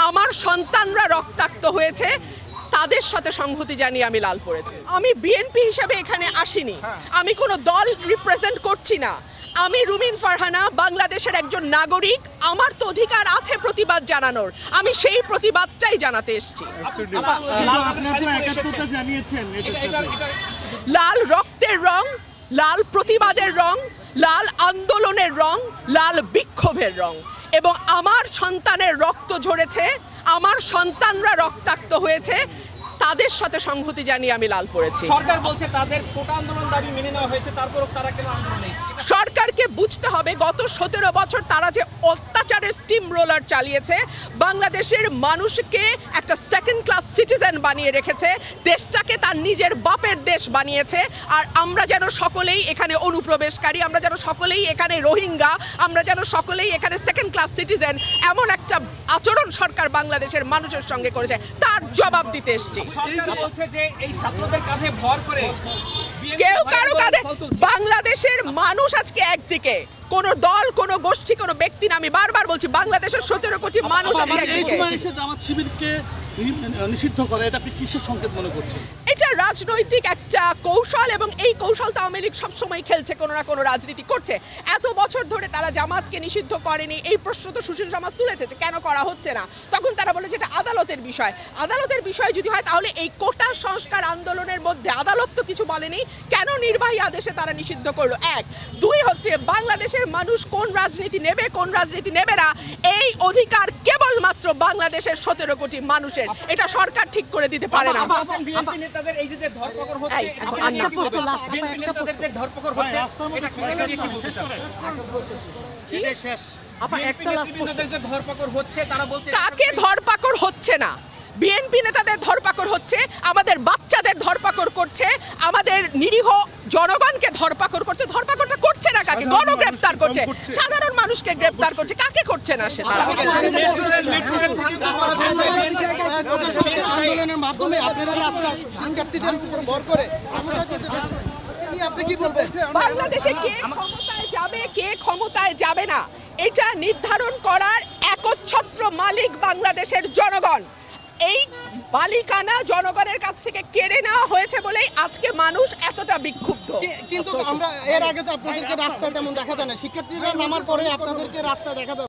আমার সন্তানরা রক্তাক্ত হয়েছে, তাদের সাথে সংহতি জানিয়ে আমি লাল পড়েছি। আমি বিএনপি হিসেবে এখানে আসিনি, আমি কোনো দল রিপ্রেজেন্ট করছি না। আমি রুমিন ফারহানা, বাংলাদেশের একজন নাগরিক। আমার তো অধিকার আছে প্রতিবাদ জানানোর, আমি সেই প্রতিবাদটাই জানাতে এসেছি। লাল রক্তের রং, লাল প্রতিবাদের রং, লাল আন্দোলনের রং, লাল বিক্ষোভের রং, এবং আমার সন্তানের রক্ত ঝরেছে, আমার সন্তানরা রক্তাক্ত হয়েছে, তাদের সাথে সংহতি জানিয়ে আমি লাল পড়েছি। সরকার বলছে তাদের কোটা আন্দোলন দাবি মেনে নেওয়া হয়েছে, তারপরও তারা কেন আন্দোলনে? সরকারকে বুঝতে হবে গত 17 বছর তারা যে অত্যাচারের স্টিম রোলার চালিয়েছে, বাংলাদেশের মানুষকে একটা সেকেন্ড ক্লাস সিটিজেন বানিয়ে রেখেছে, দেশটাকে তার নিজের বাপের দেশ বানিয়েছে। আর আমরা যেন সকলেই এখানে অনুপ্রবেশকারী, আমরা যেন সকলেই এখানে রোহিঙ্গা, আমরা যেন সকলেই এখানে সেকেন্ড ক্লাস সিটিজেন, এমন একটা আচরণ সরকার বাংলাদেশের মানুষের সঙ্গে করেছে, তার জবাব দিতে এসেছি। সরকার বলছে যে এই ছাত্রদের কাঁধে ভর করে কেউ কারো কাঁধে, বাংলাদেশের মানুষ আজকে একদিকে, কোন দল, কোন গোষ্ঠী, কোন ব্যক্তি না। আমি বারবার বলছি বাংলাদেশের 17 কোটি মানুষ আছে একদিকে। এই সময় এসে জামাত শিবিরকে নিষিদ্ধ করে, এটা আপনি কিসের সংকেত মনে করছেন? এটা রাজনৈতিক একটা কৌশল, এবং এই কৌশলটা আওয়ামী লীগ সবসময় খেলছে, কোনো না কোনো রাজনীতি করছে। এত বছর ধরে তারা জামাতকে নিষিদ্ধ করেনি, এই প্রশ্ন তো সুশীল সমাজ তুলেছে যে কেন করা হচ্ছে না। তখন তারা বলেছে এটা আদালতের বিষয়। আদালতের বিষয় যদি হয় তাহলে এই কোটা সংস্কার আন্দোলনের মধ্যে আদালত তো কিছু বলেনি, কেন নির্বাহী আদেশে তারা নিষিদ্ধ করলো? এক। দুই হচ্ছে বাংলাদেশের মানুষ কোন রাজনীতি নেবে, কোন রাজনীতি নেবে না, এই অধিকার কেবলমাত্র বাংলাদেশের 17 কোটি মানুষের। এটা সরকার ঠিক করে দিতে পারে না। বিএনপি নেতাদের এই যে ধরপাকড় হচ্ছে, বিএনপি নেতাদের যে ধরপাকড় হচ্ছে, এটা কি বলতে চান? এটা শেষ। নেতাদের যে ধরপাকড় হচ্ছে, তারা বলছে কাকে ধরপাকড় হচ্ছে না? বিএনপি নেতাদের ধরপাকড় হচ্ছে, আমাদের বাচ্চাদের ধরপাকড় করছে, আমাদের নিরীহ জনগণকে ধরপাকড় করছে। ধরপাকড়টা করছে না কাকে? গণগ্রেপ্তার করছে, সাধারণ মানুষকে গ্রেপ্তার করছে। কাকে করছে না সে? তারা আন্দোলনের মাধ্যমে আপনারা রাস্তা শিক্ষার্থীদের উপর ভর করে আপনি কি বলবেন? বাংলাদেশে কে ক্ষমতায় যাবে, কে ক্ষমতায় যাবে না, এটা নির্ধারণ করার একচ্ছত্র মালিক বাংলাদেশের জনগণ। এই মালিকানা জনগণের কাছ থেকে কেড়ে নেওয়া হয়েছে বলেই আজকে মানুষ এতটা বিক্ষুব্ধ। কিন্তু আমরা এর আগে তো আপনাদেরকে রাস্তা তেমন দেখা যায় না, শিক্ষার্থীরা নামার পরে আপনাদেরকে রাস্তা দেখা যায়।